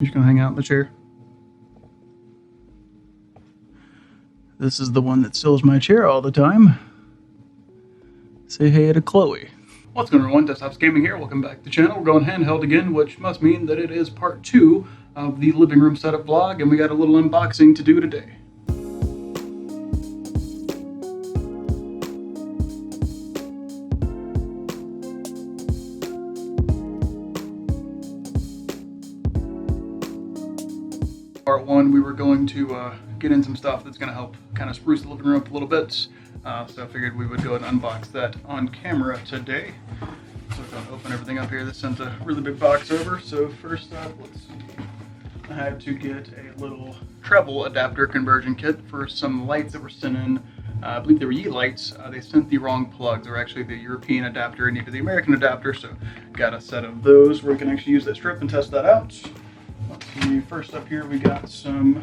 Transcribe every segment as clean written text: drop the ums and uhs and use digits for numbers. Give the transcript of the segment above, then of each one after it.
You're just gonna hang out in the chair. This is the one that steals my chair all the time. Say hey to Chloe. What's going on, everyone? Desktops Gaming here. Welcome back to the channel. We're going handheld again, which must mean that it is part 2 of the living room setup vlog, and we got a little unboxing to do today. Part 1, we were going to get in some stuff that's going to help kind of spruce the living room up a little bit. So I figured we would go ahead and unbox that on camera today. So we're going to open everything up here. This sent a really big box over. So first up, let's see. I had to get a little treble adapter conversion kit for some lights that were sent in. I believe they were Yeelights. They sent the wrong plugs. They were actually the European adapter and needed the American adapter. So got a set of those where we can actually use that strip and test that out. Let's see, first up here we got some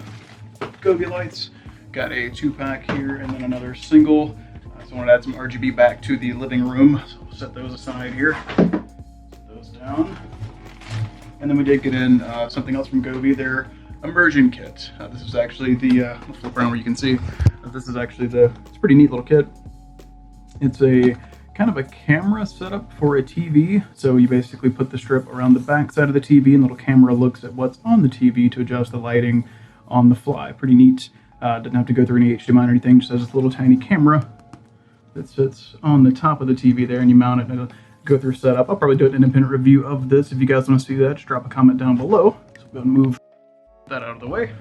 Govee lights. Got a 2-pack here and then another single. So I wanted to add some RGB back to the living room. So we'll set those aside here. Set those down. And then we did get in something else from Govee, their Immersion kit. This is actually the, I'll flip around where you can see. This is actually it's a pretty neat little kit. It's a kind of a camera setup for a TV. So you basically put the strip around the back side of the TV and the little camera looks at what's on the TV to adjust the lighting on the fly. Pretty neat. Didn't have to go through any HDMI or anything. Just has this little tiny camera that sits on the top of the TV there, and you mount it and it'll go through setup. I'll probably do an independent review of this. If you guys want to see that, just drop a comment down below. So we'll move that out of the way.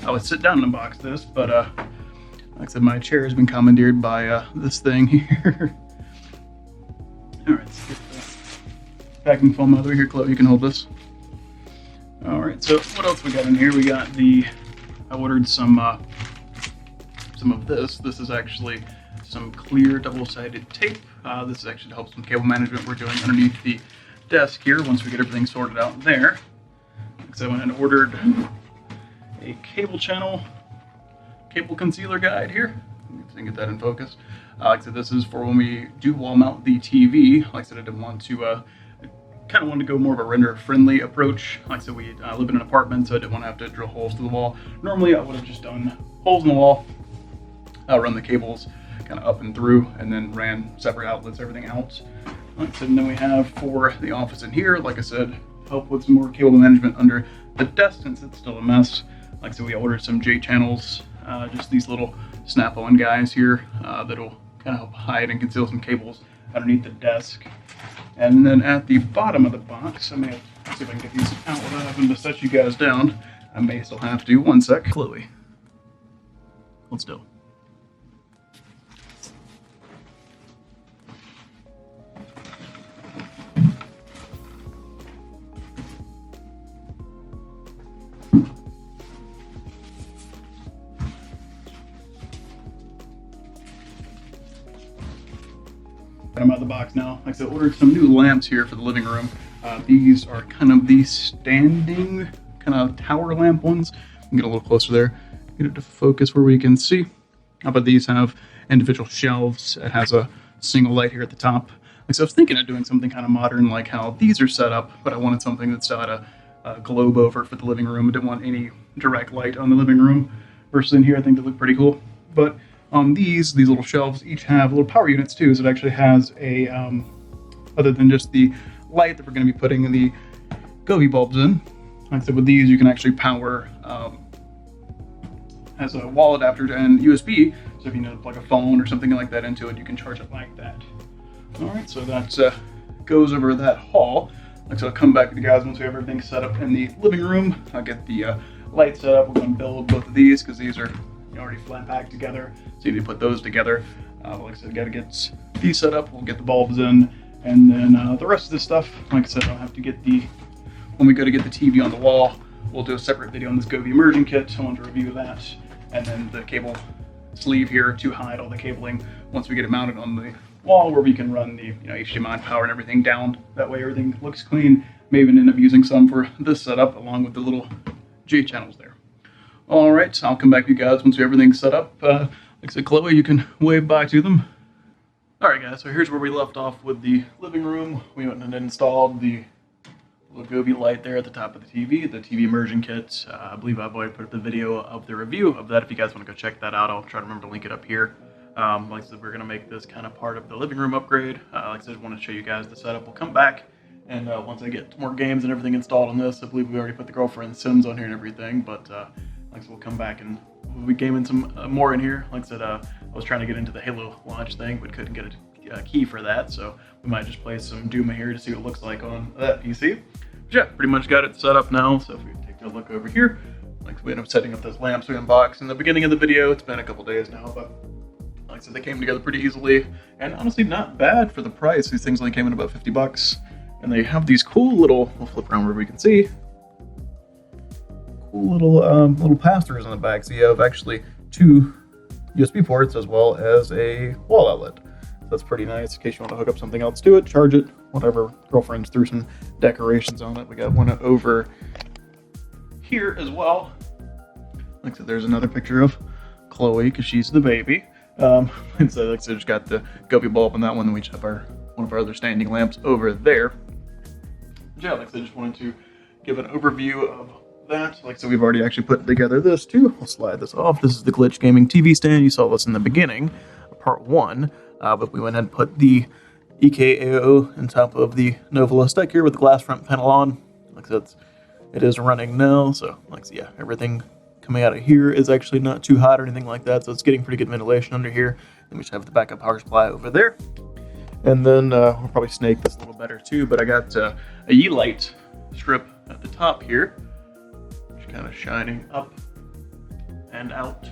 I would sit down and unbox this, but like I said, my chair has been commandeered by this thing here. All right, let's get the packing foam out of the way here. Chloe, you can hold this. All right, so what else we got in here? We got I ordered some of this. This is actually some clear double-sided tape. This is actually to help some cable management we're doing underneath the desk here once we get everything sorted out there. So I went and ordered a cable concealer guide here. Let me see if I can get that in focus. Like I said, this is for when we do wall mount the TV. Like I said, I didn't want to kind of wanted to go more of a render-friendly approach. Like I said, we live in an apartment, so I didn't want to have to drill holes through the wall. Normally, I would have just done holes in the wall, run the cables kind of up and through, and then ran separate outlets, everything out. Like I said, and then we have for the office in here, like I said, help with some more cable management under the desk since it's still a mess. Like I said, we ordered some J channels, just these little snap-on guys here that'll kind of help hide and conceal some cables underneath the desk. And then at the bottom of the box, I may have to see if I can get these out without having to set you guys down. I may still have to. One sec. Chloe, hold still. I'm out of the box now. Like I said, I ordered some new lamps here for the living room. These are kind of the standing kind of tower lamp ones. Get a little closer there. Get it to focus where we can see. But these have individual shelves. It has a single light here at the top. Like so I was thinking of doing something kind of modern like how these are set up, but I wanted something that still had a globe over for the living room. I didn't want any direct light on the living room. Versus in here, I think they look pretty cool. But on these little shelves each have little power units too, so it actually has a, other than just the light that we're going to be putting the Govee bulbs in. Like I said, with these you can actually power as a wall adapter and USB, so if you need to plug a phone or something like that into it, you can charge it like that. Alright, so that goes over that haul. Like so I'll come back with you guys once we have everything set up in the living room. I'll get the light set up. We're going to build both of these because these are already flat packed together, so you need to put those together. Like I said, got to get these set up. We'll get the bulbs in, and then the rest of this stuff, like I said, I'll have to get when we go to get the TV on the wall, we'll do a separate video on this Govee Immersion kit. I want to review that, and then the cable sleeve here to hide all the cabling once we get it mounted on the wall, where we can run the HDMI power and everything down. That way everything looks clean. May even end up using some for this setup along with the little J channels there. All right, I'll come back to you guys once we have everything set up. Like I said, Chloe, you can wave bye to them. All right, guys, so here's where we left off with the living room. We went and installed the little Govee light there at the top of the TV Immersion kit. I believe I've already put the video of the review of that. If you guys want to go check that out, I'll try to remember to link it up here. Like I said, we're going to make this kind of part of the living room upgrade. Like I said, I want to show you guys the setup. We'll come back, and once I get more games and everything installed on this, I believe we already put the girlfriend Sims on here and everything, but like I said, we'll come back and we'll be gaming some more in here. Like I said, I was trying to get into the Halo launch thing, but couldn't get a key for that, so we might just play some Doom here to see what it looks like on that PC. But yeah, pretty much got it set up now, so if we take a look over here, like we ended up setting up those lamps we unboxed in the beginning of the video. It's been a couple days now, but like I said, they came together pretty easily, and honestly not bad for the price. These things only came in about 50 bucks, and they have these cool little, we'll flip around where we can see, cool little pass-throughs on the back. So you have actually 2 USB ports as well as a wall outlet. So that's pretty nice in case you want to hook up something else to it, charge it, whatever. Girlfriend's threw some decorations on it. We got one over here as well. Like I said, there's another picture of Chloe because she's the baby. And so like I said, just got the Govee bulb on that one. Then we just have one of our other standing lamps over there. But yeah, like I said, just wanted to give an overview of that. Like I said, we've already actually put together this too. We'll slide this off. This is the Glitch Gaming TV stand. You saw this in the beginning, part 1. But we went ahead and put the EKAO on top of the Novola deck here with the glass front panel on. Like I said, it is running now. So like I said, yeah, everything coming out of here is actually not too hot or anything like that, so it's getting pretty good ventilation under here. Then we just have the backup power supply over there, and then we'll probably snake this a little better too, but I got a Yeelight Strip at the top here, which is kind of shining up and out.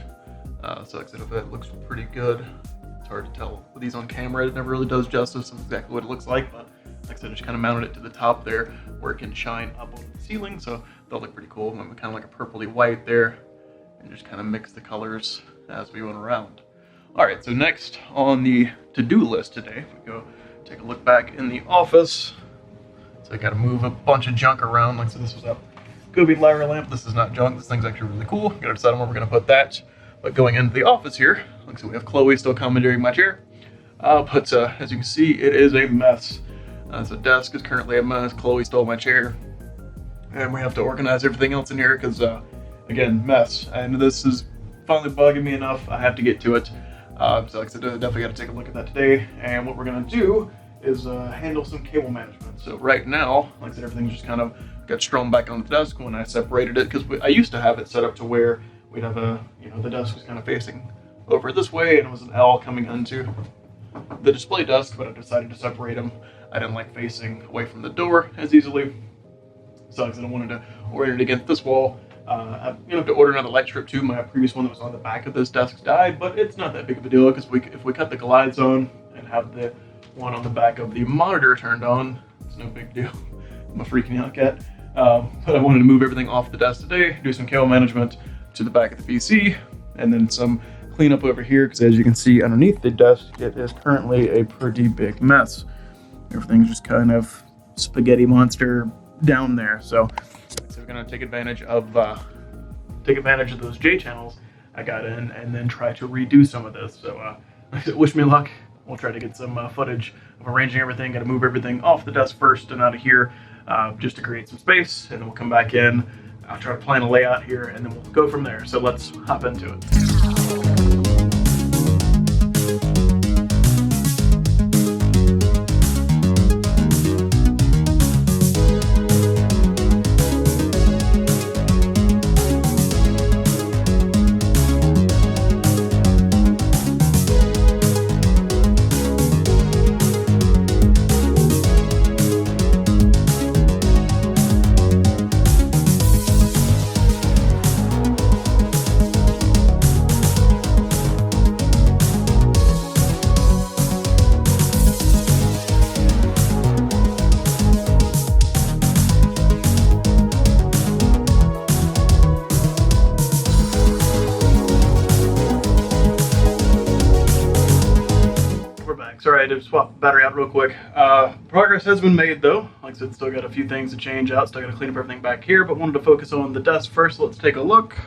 So like I said, if that looks pretty good. It's hard to tell with these on camera. It never really does justice of exactly what it looks like, but like I said, I just kind of mounted it to the top there where it can shine up on the ceiling, so that'll look pretty cool. Kind of like a purpley white there, and just kind of mix the colors as we went around. All right, so next on the to-do list today, if we go take a look back in the office. So I got to move a bunch of junk around. Like I said, this was a Govee lyre lamp. This is not junk. This thing's actually really cool. Got to decide on where we're going to put that. But going into the office here, like I said, we have Chloe still commandeering my chair. But as you can see, it is a mess. So desk is currently a mess. Chloe stole my chair. And we have to organize everything else in here because, again, mess. And this is finally bugging me enough. I have to get to it. So like I said, definitely got to take a look at that today. And what we're going to do is handle some cable management. So right now, like I said, everything's just kind of got strewn back on the desk when I separated it, because I used to have it set up to where we'd have the desk was kind of facing over this way, and it was an L coming into the display desk, but I decided to separate them. I didn't like facing away from the door as easily. So like I said, I wanted to order it against this wall. I have to order another light strip too. My previous one that was on the back of this desk died, but it's not that big of a deal, because if we cut the glides on and have the one on the back of the monitor turned on, it's no big deal. I'm a freaking out cat. But I wanted to move everything off the desk today, do some cable management to the back of the PC, and then some cleanup over here, because as you can see underneath the desk, it is currently a pretty big mess. Everything's just kind of spaghetti monster down there. So we're gonna take advantage of those J channels I got in, and then try to redo some of this. So wish me luck. We'll try to get some footage of arranging everything. Got to move everything off the desk first and out of here, just to create some space, and then we'll come back in. I'll try to plan a layout here, and then we'll go from there. So let's hop into it. Sorry, I did swap the battery out real quick. Progress has been made though. Like I said, still got a few things to change out. Still got to clean up everything back here, but wanted to focus on the desk first. Let's take a look.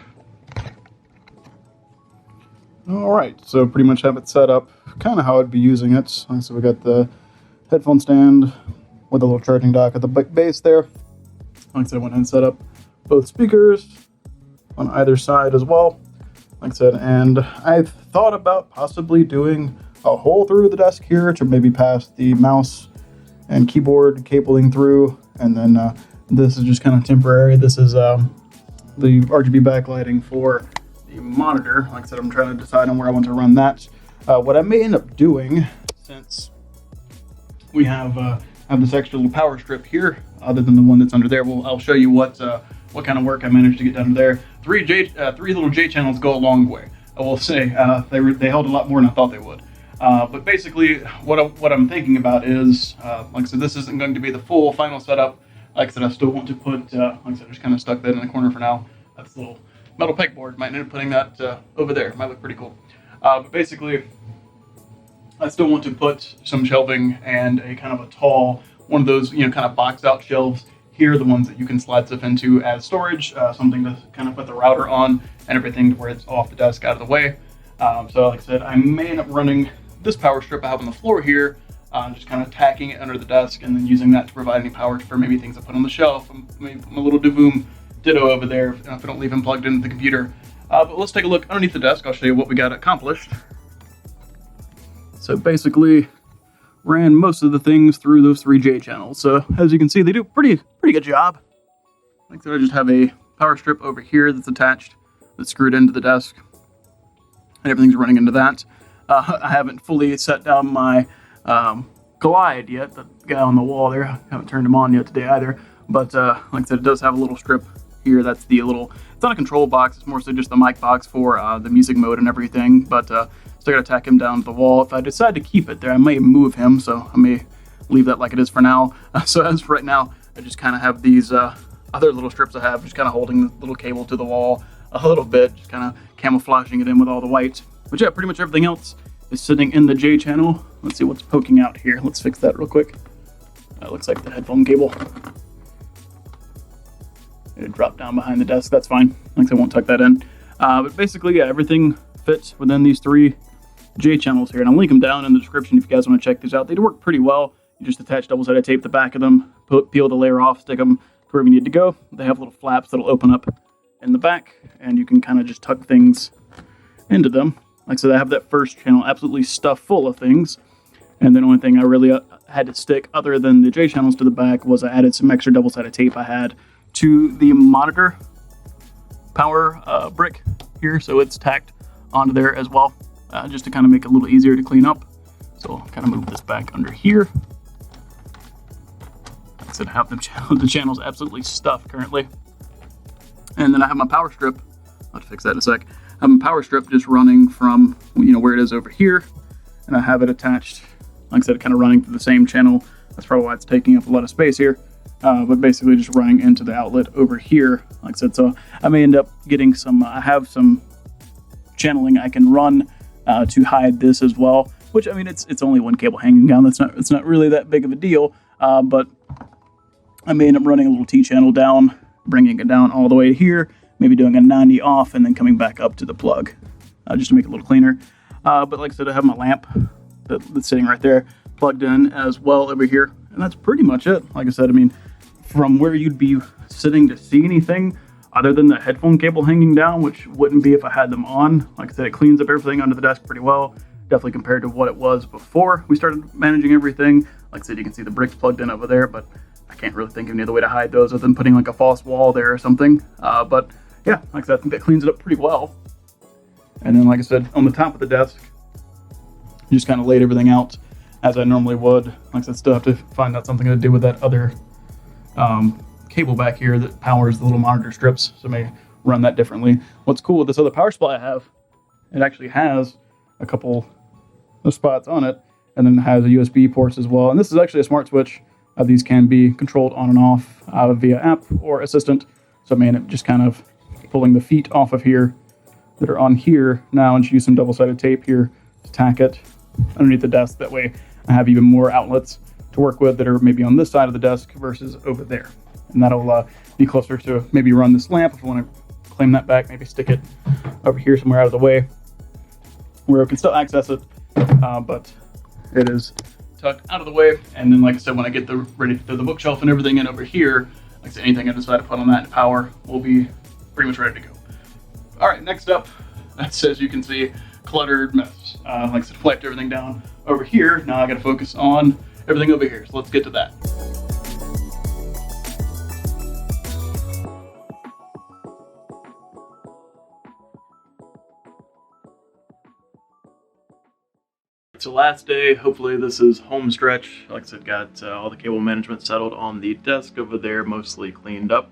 All right, so pretty much have it set up kind of how I'd be using it. So we got the headphone stand with a little charging dock at the base there. Like I said, I went ahead and set up both speakers on either side as well. Like I said, and I thought about possibly doing a hole through the desk here to maybe pass the mouse and keyboard cabling through, and then this is just kind of temporary. This is the RGB backlighting for the monitor. Like I said, I'm trying to decide on where I want to run that. What I may end up doing, since we have this extra little power strip here, other than the one that's under there, I'll show you what kind of work I managed to get done there. Three little J channels go a long way. I will say they held a lot more than I thought they would. But basically, what I'm thinking about is, like I said, this isn't going to be the full final setup. Like I said, I still want to put, like I said, I just kind of stuck that in the corner for now. That's a little metal pegboard. Might end up putting that over there. Might look pretty cool. But basically, I still want to put some shelving and a kind of a tall, one of those, kind of boxed out shelves here, the ones that you can slide stuff into as storage, something to kind of put the router on and everything to where it's off the desk, out of the way. So like I said, I may end up running this power strip I have on the floor here, just kind of tacking it under the desk and then using that to provide any power for maybe things I put on the shelf. Maybe put my little Dovoom Ditto over there if I don't leave him plugged into the computer. But let's take a look underneath the desk. I'll show you what we got accomplished. So basically, ran most of the things through those 3 J channels. So as you can see, they do pretty good job. Like I said, I just have a power strip over here that's attached, that's screwed into the desk, and everything's running into that. I haven't fully set down my Glide yet, the guy on the wall there. I haven't turned him on yet today either. But like I said, it does have a little strip here. That's the little, it's not a control box, it's more so just the mic box for the music mode and everything. But still gotta tack him down to the wall. If I decide to keep it there, I may move him, so I may leave that like it is for now. So as for right now, I just kind of have these other little strips I have, just kind of holding the little cable to the wall a little bit, just kind of camouflaging it in with all the white. But yeah, pretty much everything else is sitting in the J channel. Let's see what's poking out here. Let's fix that real quick. That looks like the headphone cable. It dropped down behind the desk. That's fine. Like I won't tuck that in. But basically, yeah, everything fits within these 3 J channels here, and I'll link them down in the description if you guys want to check these out. They do work pretty well. You just attach double-sided tape to the back of them, peel the layer off, stick them to wherever you need to go. They have little flaps that'll open up in the back, and you can kind of just tuck things into them. Like I said, I have that first channel absolutely stuffed full of things, and the only thing I really had to stick other than the J channels to the back was I added some extra double-sided tape I had to the monitor power brick here, so it's tacked onto there as well, just to kind of make it a little easier to clean up. So I'll kind of move this back under here. Like I said, I have the channels absolutely stuffed currently. And then I have my power strip. I'll have to fix that in a sec. I have a power strip just running from, where it is over here. And I have it attached, like I said, kind of running through the same channel. That's probably why it's taking up a lot of space here. But basically just running into the outlet over here. Like I said, so I may end up getting some, I have some channeling I can run to hide this as well. Which, I mean, it's only one cable hanging down. It's not really that big of a deal. But I may end up running a little T channel down, bringing it down all the way here, maybe doing a 90 off and then coming back up to the plug, just to make it a little cleaner. But like I said, I have my lamp that's sitting right there plugged in as well over here. And that's pretty much it. Like I said, I mean, from where you'd be sitting to see anything other than the headphone cable hanging down, which wouldn't be if I had them on. Like I said, it cleans up everything under the desk pretty well, definitely compared to what it was before we started managing everything. Like I said, you can see the bricks plugged in over there, but I can't really think of any other way to hide those other than putting like a false wall there or something. But yeah, like I said, I think that cleans it up pretty well. And then, like I said, on the top of the desk, just kind of laid everything out as I normally would. Like I said, still have to find out something to do with that other cable back here that powers the little monitor strips, so I may run that differently. What's cool with this other power supply I have, it actually has a couple of spots on it, and then it has a USB ports as well. And this is actually a smart switch. These can be controlled on and off via app or assistant. So I may end up just kind of pulling the feet off of here that are on here now and just use some double-sided tape here to tack it underneath the desk. That way I have even more outlets to work with that are maybe on this side of the desk versus over there. And that'll be closer to maybe run this lamp if I want to claim that back, maybe stick it over here somewhere out of the way where I can still access it, but it is tucked out of the way. And then, like I said, when I get ready to throw the bookshelf and everything in over here, like I said, anything I decide to put on that power will be pretty much ready to go. All right, next up, that's, as you can see, cluttered mess. Like I said, wiped everything down over here. Now I gotta focus on everything over here. So let's get to that. So last day, hopefully this is home stretch. Like I said, got all the cable management settled on the desk over there, mostly cleaned up.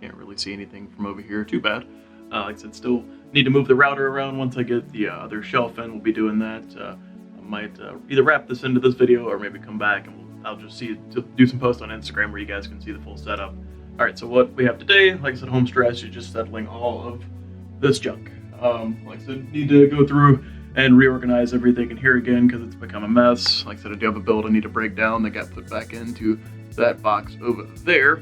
Can't really see anything from over here too bad. Like I said, still need to move the router around once I get the other shelf in. We'll be doing that. I might either wrap this into this video or maybe come back and I'll just do some posts on Instagram where you guys can see the full setup. All right, so what we have today, like I said, home stretch is just settling all of this junk. Like I said, need to go through and reorganize everything in here again because it's become a mess. Like I said, I do have a build I need to break down that got put back into that box over there.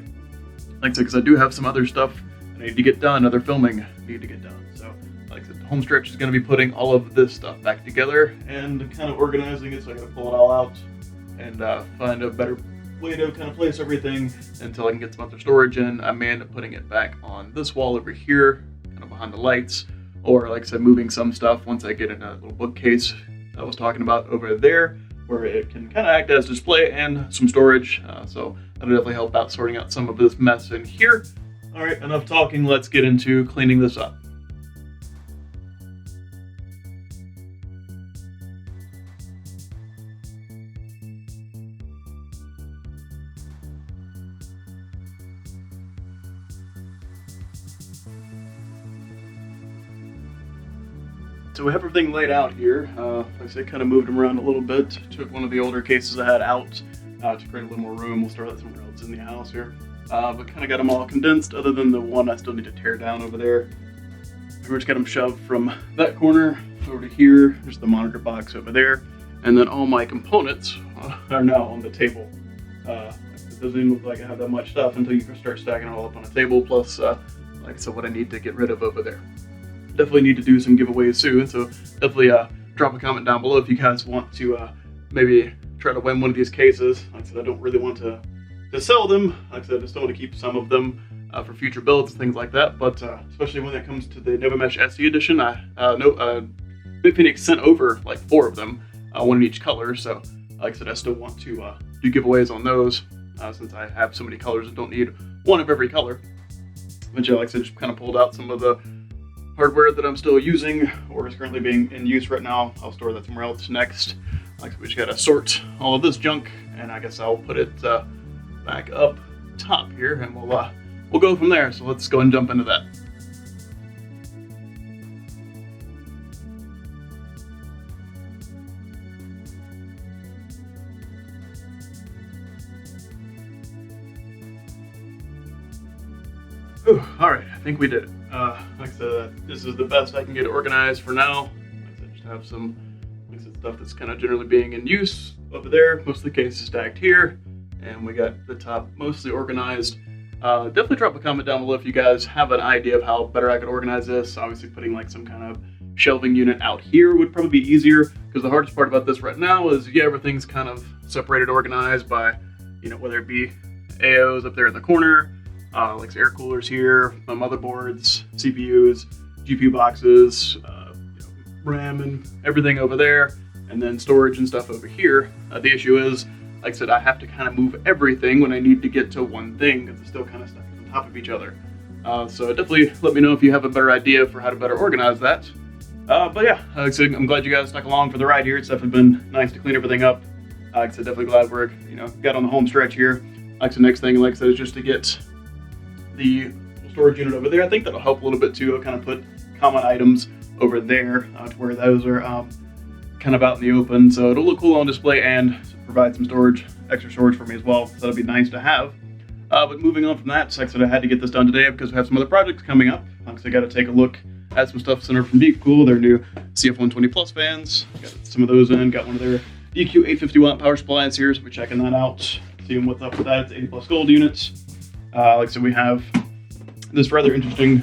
Like I said, because I do have some other stuff I need to get done, other filming I need to get done. So, like I said, home stretch is going to be putting all of this stuff back together and kind of organizing it. So I got to pull it all out and find a better way to kind of place everything until I can get some other storage in. I may end up putting it back on this wall over here, kind of behind the lights. Or, like I said, moving some stuff once I get in a little bookcase I was talking about over there, where it can kind of act as display and some storage. So that'll definitely help out sorting out some of this mess in here. All right, enough talking. Let's get into cleaning this up. So we have everything laid out here. Like I said, kind of moved them around a little bit. Took one of the older cases I had out to create a little more room. We'll store that somewhere else in the house here. But kind of got them all condensed, other than the one I still need to tear down over there. We just got them shoved from that corner over to here. There's the monitor box over there. And then all my components are now on the table. It doesn't even look like I have that much stuff until you can start stacking it all up on a table, plus, like I said, what I need to get rid of over there. Definitely need to do some giveaways soon, so definitely drop a comment down below if you guys want to maybe try to win one of these cases. Like I said, I don't really want to sell them. Like I said, I just don't want to keep some of them for future builds and things like that, but especially when it comes to the NovaMesh SE edition, Phoenix sent over like 4 of them, one in each color, so like I said, I still want to do giveaways on those since I have so many colors and don't need one of every color. But yeah, like I said, just kind of pulled out some of the hardware that I'm still using or is currently being in use right now. I'll store that somewhere else next. Like we just gotta sort all of this junk, and I guess I'll put it back up top here, and we'll go from there. So let's go and jump into that. Whew, all right, I think we did it. Like I said, this is the best I can get it organized for now. Like I said, just have some stuff that's kind of generally being in use over there. Most of the cases stacked here, and we got the top mostly organized. Definitely drop a comment down below if you guys have an idea of how better I could organize this. Obviously, putting like some kind of shelving unit out here would probably be easier, because the hardest part about this right now is, yeah, everything's kind of separated, organized by, you know, whether it be AOs up there in the corner, like air coolers here, my motherboards, CPUs, GPU boxes, RAM and everything over there, and then storage and stuff over here. The issue is, like I said, I have to kind of move everything when I need to get to one thing, because it's still kind of stuck on top of each other. So definitely let me know if you have a better idea for how to better organize that. But yeah, like I said, I'm glad you guys stuck along for the ride here. It's definitely been nice to clean everything up. Like I said, definitely glad we're, got on the home stretch here. Like the next thing, like I said, is just to get the storage unit over there. I think that'll help a little bit too. I'll kind of put common items over there to where those are kind of out in the open, so it'll look cool on display and provide some storage, extra storage for me as well. So that'll be nice to have. But moving on from that, like I said, I had to get this done today because we have some other projects coming up. So I got to take a look at some stuff sent over from Cool, their new CF120 Plus fans. Got some of those in. Got one of their EQ 850 watt power supplies here, so we're checking that out, seeing what's up with that. It's 80 plus gold units. Like I said, we have this rather interesting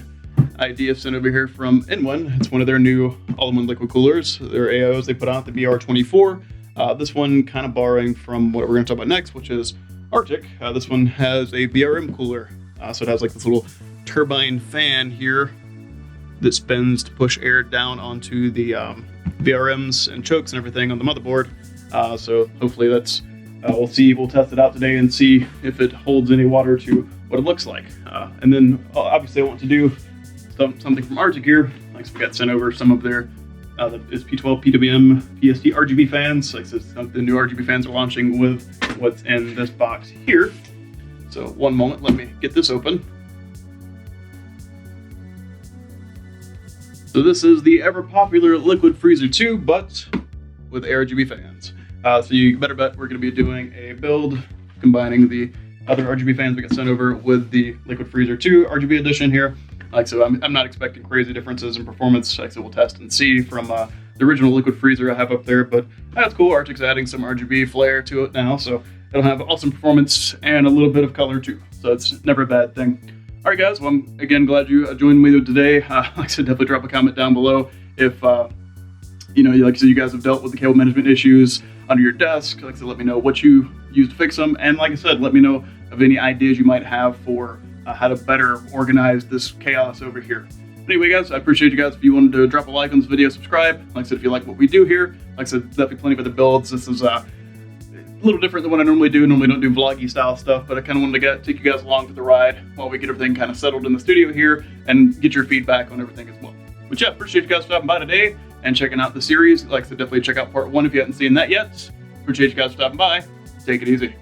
idea sent over here from N1. It's one of their new all-in-one liquid coolers. Their AOs they put out, the BR24. This one kind of borrowing from what we're going to talk about next, which is Arctic. This one has a VRM cooler. So it has like this little turbine fan here that spins to push air down onto the VRMs and chokes and everything on the motherboard. So hopefully that's, we'll test it out today and see if it holds any water to what it looks like. And then obviously I want to do something from Arctic here. Like, so we got sent over some of their is P12, PWM, PST RGB fans. Like, so the new RGB fans are launching with what's in this box here. So one moment, let me get this open. So this is the ever popular Liquid Freezer 2, but with RGB fans. So you better bet we're going to be doing a build combining the other RGB fans we got sent over with the Liquid Freezer 2 RGB edition here. Like, so I'm not expecting crazy differences in performance. Like, so we'll test and see from the original Liquid Freezer I have up there, but that's cool. Arctic's adding some RGB flair to it now, so it'll have awesome performance and a little bit of color too. So it's never a bad thing. All right, guys. Well, I'm again glad you joined me today. Like I said, definitely drop a comment down below if like I said, you guys have dealt with the cable management issues under your desk. Like I said, let me know what you used to fix them, and like I said, let me know of any ideas you might have for how to better organize this chaos over here. Anyway, guys, I appreciate you guys. If you wanted to drop a like on this video, subscribe. Like I said, if you like what we do here, like I said, definitely plenty of other builds. This is a little different than what I normally do. Normally don't do vloggy style stuff, but I kind of wanted to take you guys along for the ride while we get everything kind of settled in the studio here and get your feedback on everything as well. But yeah, appreciate you guys stopping by today and checking out the series. Like I said, definitely check out part 1 if you haven't seen that yet. Appreciate you guys stopping by. Take it easy.